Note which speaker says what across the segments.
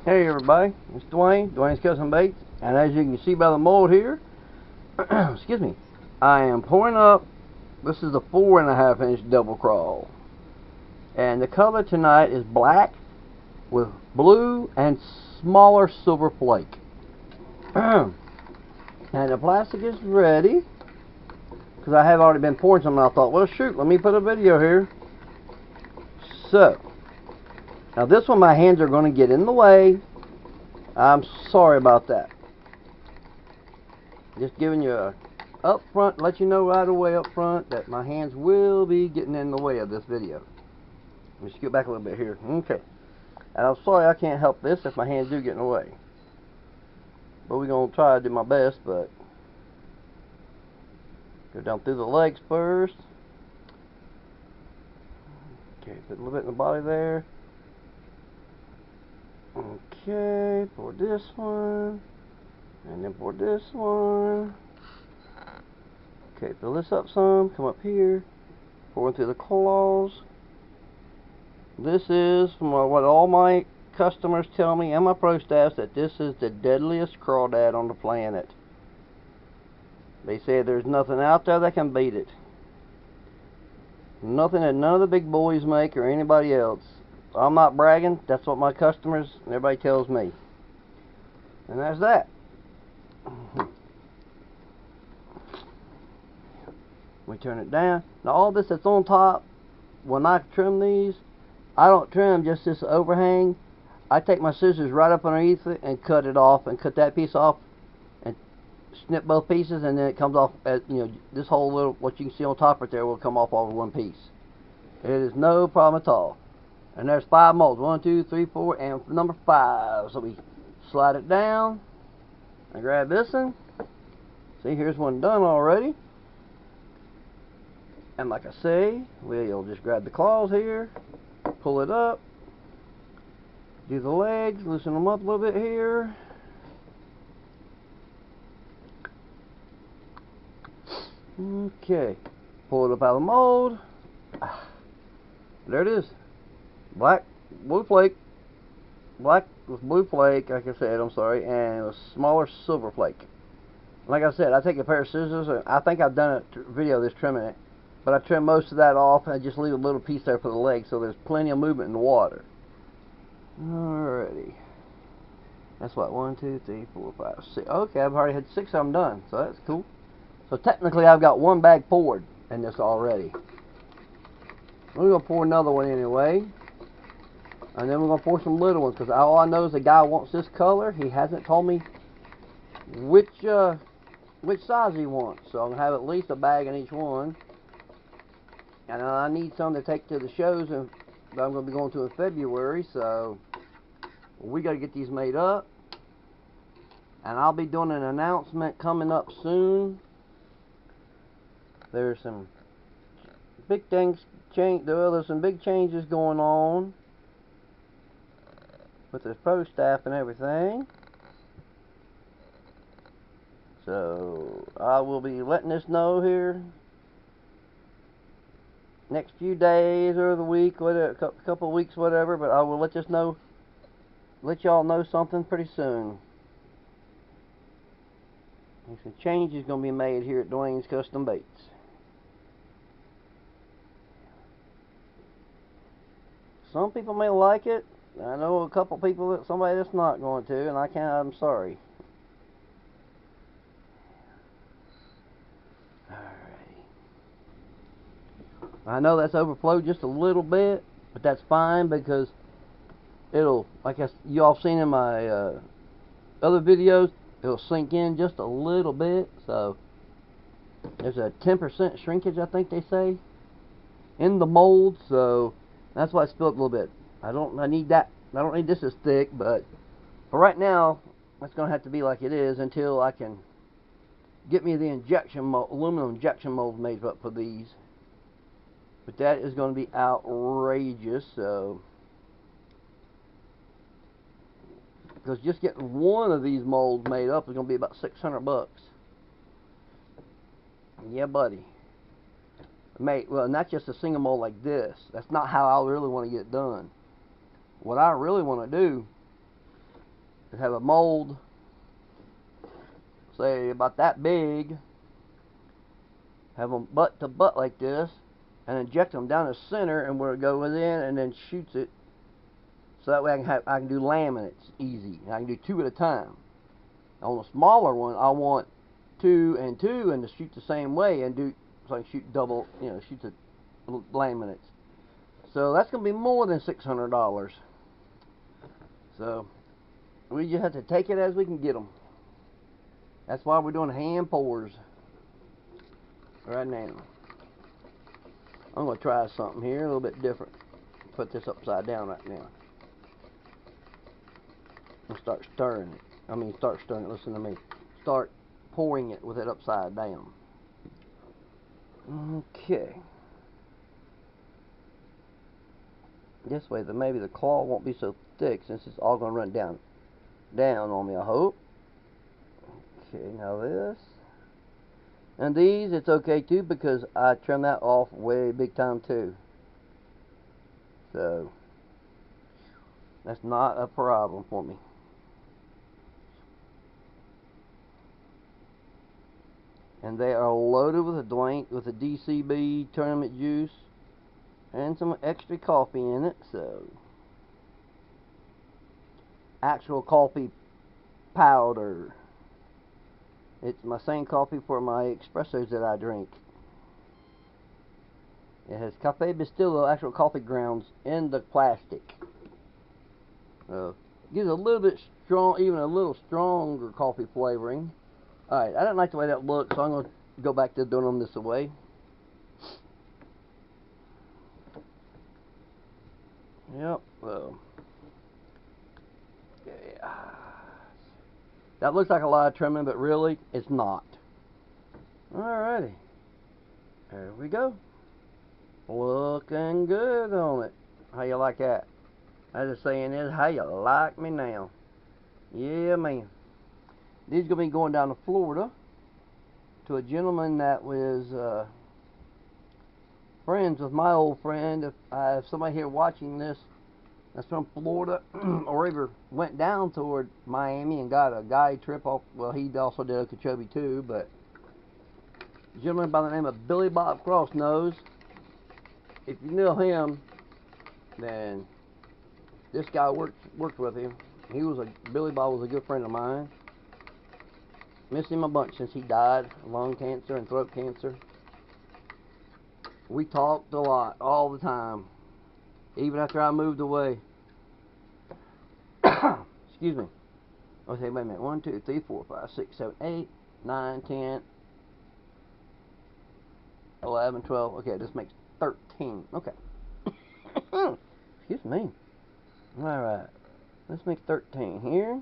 Speaker 1: Hey everybody, it's Dwayne's Custom Baits, and as you can see by the mold here, excuse me, I am pouring up. This is a 4.5-inch double crawl, and the color tonight is black with blue and smaller silver flake. And the plastic is ready because I have already been pouring some. And I thought, well, shoot, let me put a video here. So now this one, my hands are going to get in the way. I'm sorry about that. Just giving you a up front, let you know right away up front that my hands will be getting in the way of this video. Let me scoot back a little bit here. Okay. And I'm sorry I can't help this if my hands do get in the way. But we're going to try to do my best, but go down through the legs first. Okay, put a little bit in the body there. Okay, pour this one, and then pour this one. Okay, fill this up some, come up here, pour through the claws. This is, from what all my customers tell me and my pro staffs, that this is the deadliest crawdad on the planet. They say there's nothing out there that can beat it. Nothing that none of the big boys make or anybody else. I'm not bragging, that's what my customers and everybody tells me. And that's that. We turn it down. Now all this that's on top, when I trim these, I don't trim just this overhang. I take my scissors right up underneath it and cut it off, and cut that piece off and snip both pieces, and then it comes off as, you know, this whole little, what you can see on top right there, will come off all in one piece. It is no problem at all. And there's 5 molds. 1, 2, 3, 4, and number 5. So we slide it down and grab this one. See, here's one done already. And like I say, we'll just grab the claws here, pull it up, do the legs, loosen them up a little bit here. Okay, pull it up out of the mold. There it is. Black, blue flake, black with blue flake, like I said, I'm sorry, and a smaller silver flake. Like I said, I take a pair of scissors, and I think I've done a video of this trimming it, but I trim most of that off, and I just leave a little piece there for the leg, so there's plenty of movement in the water. Alrighty. That's what, 1, 2, 3, 4, 5, 6. Okay, I've already had 6 of them done, so that's cool. So technically, I've got 1 bag poured in this already. We're going to pour another one anyway. And then we're going to pour some little ones, because all I know is the guy wants this color. He hasn't told me which size he wants. So I'm going to have at least a bag in each one. And I need some to take to the shows that I'm going to be going to in February. So we got to get these made up. And I'll be doing an announcement coming up soon. There's some big things there's some big changes going on with the pro staff and everything. So I will be letting this know here next few days or the week, whatever, a couple of weeks, whatever. But I will let y'all know something pretty soon. And some changes going to be made here at Dwayne's Custom Baits. Some people may like it. I know a couple people, somebody that's not going to, and I'm sorry. Alrighty. I know that's overflowed just a little bit, but that's fine, because it'll, like you all seen in my other videos, it'll sink in just a little bit. So there's a 10% shrinkage, I think they say, in the mold. So that's why I spilled a little bit. I don't need this as thick, but for right now, it's going to have to be like it is until I can get me the aluminum injection molds made up for these. But that is going to be outrageous, so. Because just getting one of these molds made up is going to be about $600. Yeah, buddy. Well, not just a single mold like this. That's not how I really want to get it done. What I really want to do is have a mold, say about that big, have them butt to butt like this, and inject them down the center and where it goes in, and then shoots it. So that way I can do laminates easy. And I can do 2 at a time. On the smaller one, I want 2 and 2, and to shoot the same way and do so I can shoot double, shoot the laminates. So that's going to be more than $600. So we just have to take it as we can get them. That's why we're doing hand pours right now. I'm going to try something here a little bit different. Put this upside down right now. And start stirring it. Start stirring it. Listen to me. Start pouring it with it upside down. Okay. This way, maybe the claw won't be so thick since it's all going to run down on me, I hope. Okay, now this. And these, it's okay too because I trimmed that off way big time too. So, that's not a problem for me. And they are loaded with a DCB tournament juice and some extra coffee in it. So, actual coffee powder. It's my same coffee for my espressos that I drink. It has Cafe Bistillo actual coffee grounds in the plastic. Gives a little bit strong, even a little stronger coffee flavoring. Alright, I didn't like the way that looked, so I'm going to go back to doing them this way. Yep, yeah. That looks like a lot of trimming, but really, it's not. Alrighty. There we go. Looking good on it. How you like that? I just saying is, how you like me now? Yeah, man. These are going to be going down to Florida to a gentleman that was friends with my old friend. If I have somebody here watching this that's from Florida or ever went down toward Miami and got a guide trip off, well, he also did Okeechobee too, but a gentleman by the name of Billy Bob Cross knows. If you know him, then this guy worked with him. Billy Bob was a good friend of mine. Missed him a bunch since he died of lung cancer and throat cancer. We talked a lot, all the time, even after I moved away. Excuse me. Okay, wait a minute. 1, 2, 3, 4, 5, 6, 7, 8, 9, 10, 11, 12. Okay, this makes 13. Okay. Excuse me. Alright. Let's make 13 here.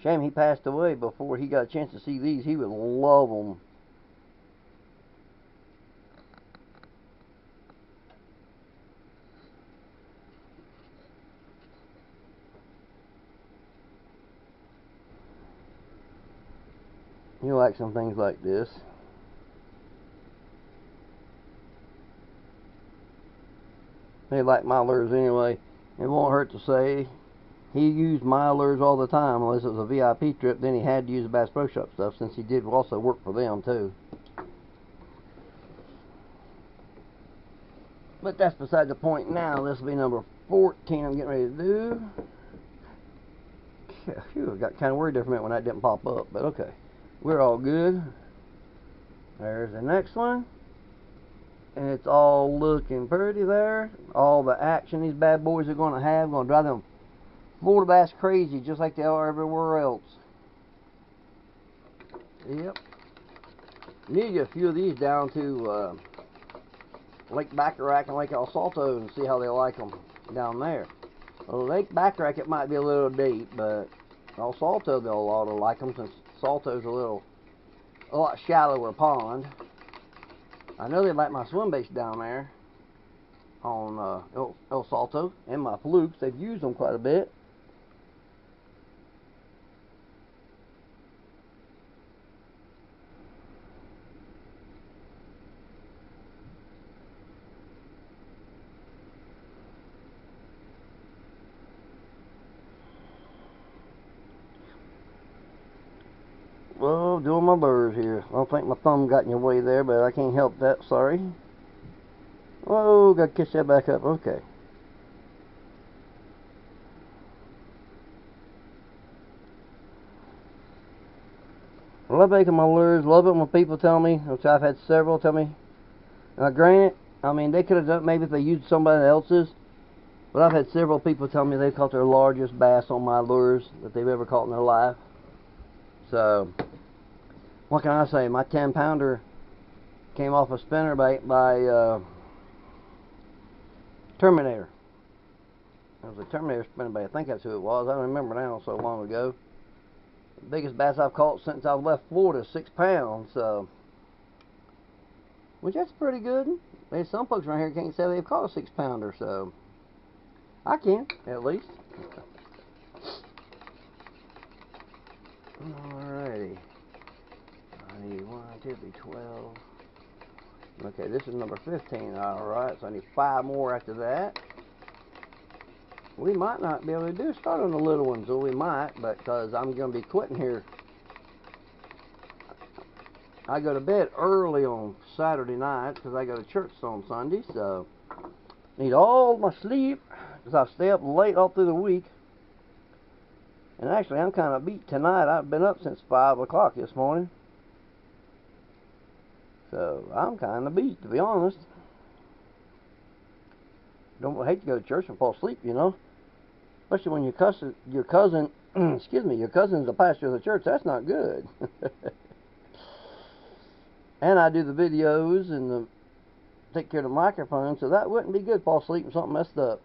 Speaker 1: Shame he passed away before he got a chance to see these. He would love them. You like some things like this. They like my lures anyway. It won't hurt to say he used my lures all the time unless it was a VIP trip. Then he had to use the Bass Pro Shop stuff since he did also work for them too. But that's beside the point now. This will be number 14 I'm getting ready to do. Phew, I got kind of worried there for a minute when that didn't pop up, but okay. We're all good. There's the next one. And it's all looking pretty there. All the action these bad boys are going to have. Going to drive them Florida bass crazy just like they are everywhere else. Yep. Need to get a few of these down to Lake Bacharach and Lake El Salto and see how they like them down there. Well, Lake Bacharach, it might be a little deep, but El Salto they'll ought to like them since Salto's a lot shallower pond. I know they like my swim baits down there on El Salto and my flukes. They've used them quite a bit. go, doing my lures here. I don't think my thumb got in your way there, but I can't help that, sorry. Whoa, gotta catch that back up, okay. I love making my lures, love it when people tell me, which I've had several tell me. Now granted, I mean, they could have done, maybe if they used somebody else's, but I've had several people tell me they caught their largest bass on my lures that they've ever caught in their life. So, what can I say? My 10-pounder came off a spinnerbait by Terminator. It was a Terminator spinnerbait. I think that's who it was. I don't remember now, so long ago. The biggest bass I've caught since I've left Florida is 6 pounds. So, which that's pretty good. There's some folks around here can't say they've caught a 6-pounder, so I can, at least. Alrighty. I need 1, 2, 3, 12. Okay, this is number 15. Alright, so I need 5 more after that. We might not be able to do start on the little ones, or we might, because I'm going to be quitting here. I go to bed early on Saturday night because I go to church on Sunday, so need all my sleep because I stay up late all through the week. And actually, I'm kind of beat tonight. I've been up since 5 o'clock this morning. So, I'm kind of beat, to be honest. Don't hate to go to church and fall asleep, you know. Especially when your cousin, excuse me, your cousin's the pastor of the church. That's not good. And I do the videos and take care of the microphone, so that wouldn't be good. Fall asleep and something messed up.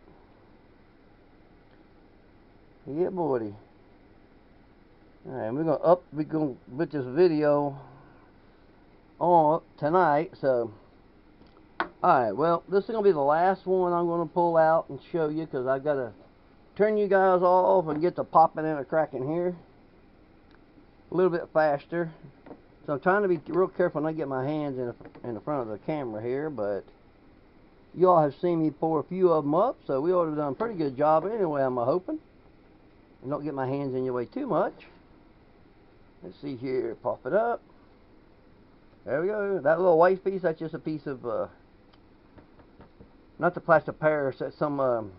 Speaker 1: Yeah, buddy. Alright, we're gonna put this video on tonight, so alright, well, this is gonna be the last one I'm gonna pull out and show you, because I've got to turn you guys off and get to popping and cracking here a little bit faster. So I'm trying to be real careful not get my hands in the front of the camera here, but you all have seen me pour a few of them up, so we ought to have done a pretty good job anyway, I'm hoping. And don't get my hands in your way too much. Let's see here, pop it up. There we go. That little white piece, that's just a piece of, not the plaster Paris, that's some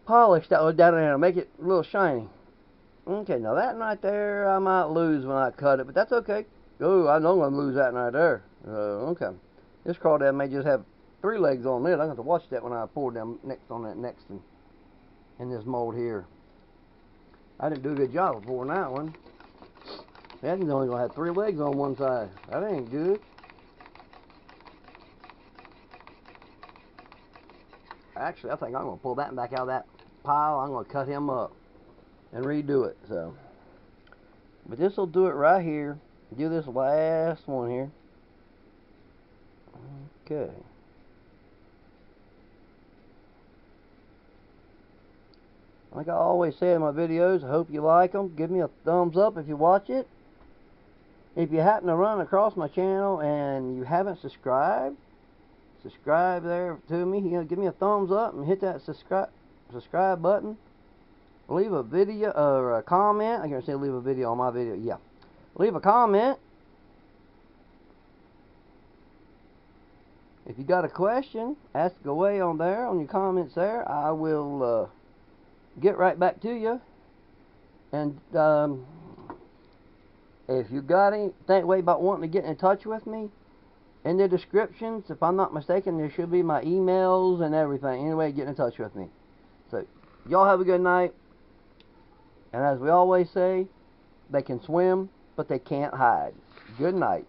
Speaker 1: polish that was down there to make it a little shiny. Okay, now that right there, I might lose when I cut it, but that's okay. Oh, I know I'm going to lose that right there. Okay. This crawdad may just have 3 legs on it. I'm going to have to watch that when I pour them next on that next one in this mold here. I didn't do a good job of pouring that one. That one's only going to have 3 legs on one side. That ain't good. Actually, I think I'm going to pull that back out of that pile. I'm going to cut him up and redo it. So, but this will do it right here. Do this last one here. Okay. Like I always say in my videos, I hope you like them. Give me a thumbs up if you watch it. If you happen to run across my channel and you haven't subscribed, subscribe there to me. You know, give me a thumbs up and hit that subscribe button. Leave a video or a comment. I'm going to say leave a video on my video. Yeah. Leave a comment. If you got a question, ask away on there, on your comments there. I will get right back to you. And if you got anything way about wanting to get in touch with me, in the descriptions, if I'm not mistaken, there should be my emails and everything. Anyway, get in touch with me. So, y'all have a good night. And as we always say, they can swim, but they can't hide. Good night.